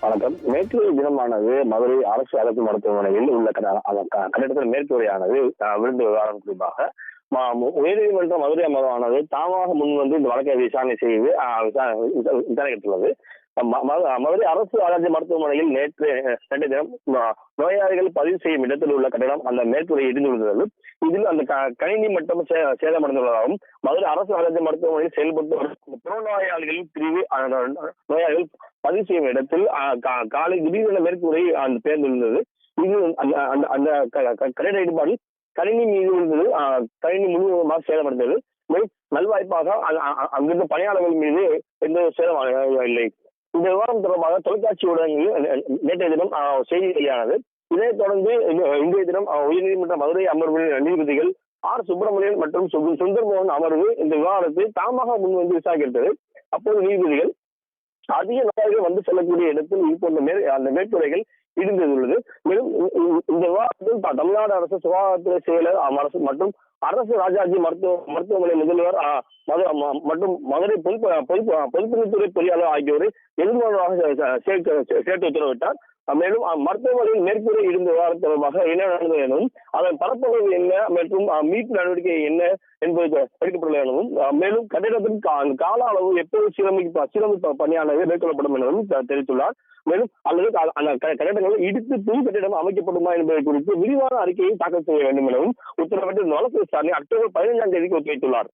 வணக்கம். நேற்று தினமானது மதுரை அரசு அரசு மருத்துவமனையில் உள்ள கட்டிடத்தில் மேற்கூரையானது விழுந்து விவகாரம் குறிப்பாக உயர்நீதிமன்ற மதுரை அமர்வானது தாமாக முன் வந்து இந்த வழக்கை விசாரணை செய்து விசாரித்துள்ளது. மதுரை அரசு ஆராய்ச்சி மருத்துவமனையில் நேற்று தினம் நோயாளிகள் பதிவு செய்யும் இடத்தில் உள்ள கட்டிடம் அந்த மேற்கூரை இடிந்து விழுந்தது. இதில் அந்த கணினி மட்டும் சேதமடைந்துள்ளதாகவும் மதுரை அரசு ஆராய்ச்சி மருத்துவமனையில் செயல்பட்டு வரும் புறநோயாளிகளின் பிரிவு நோயாளிகள் பதிவு செய்யும் இடத்தில் காலை திடீரென மேற்கூரை அந்த பேருந்து இருந்தது. இது அந்த கட்டிட இடிபாடில் கணினி மீது இருந்தது. கணினி முழுவதுமாக சேதமடைந்தது. மேலும் நல்வாய்ப்பாக அங்கிருந்த பணியாளர்கள் மீது எந்த சேதம் இல்லை. இந்த விவகாரம் தொடர்பாக தொலைக்காட்சி ஊடகங்களில் நேற்றைய தினம் செய்தி வெளியானது. இதைத் தொடர்ந்து இன்றைய தினம் உயர்நீதிமன்ற மதுரை அமர்வின் நீதிபதிகள் ஆர். சுப்பிரமணியன் மற்றும் சுந்தர்மோகன் அமர்வு இந்த விவகாரத்தை தாமாக முன்வந்து விசாரிக்கிறது. அப்போது நீதிபதிகள் அதிக நோயாளிகள் வந்து செல்லக்கூடிய இடத்தில் இப்போது அந்த மேற்கூரைகள் இடிந்துள்ளது. மேலும் இந்த விவகாரத்தில் தமிழ்நாடு அரசு சுகாதாரத்துறை செயலர் அரசு மற்றும் அரசு ராஜாஜி மருத்துவமனை முதல்வர் மற்றும் மதுரை பொதுப்பணித்துறை பொறியாளர் ஆகியோரை எதிர்மறையாக சேர்த்து உத்தரவிட்டார். மேலும் மருத்துவமனையில் மேற்கூரை இடிந்த விவகாரம் தொடர்பாக என்ன நடந்தது எனவும் அதன் பரப்பளவு என்ன மற்றும் மீட்பு நடவடிக்கை என்ன என்பது எடுக்கப்பட்டுள்ளது எனவும் மேலும் கட்டிடத்தின் கால அளவு எப்போது சீரமைப்பு பணியானது மேற்கொள்ளப்படும் எனவும் தெரிவித்துள்ளார். மேலும் அல்லது அந்த கட்டிடங்களை இடித்து புது கட்டிடம் அமைக்கப்படுமா என்பது குறித்து விரிவான அறிக்கையை தாக்கல் செய்ய வேண்டும் எனவும் உத்தரவிட்டு வழக்கு விசாரணை அக்டோபர் 15ஆம் தேதிக்கு ஒத்திவைத்துள்ளார்.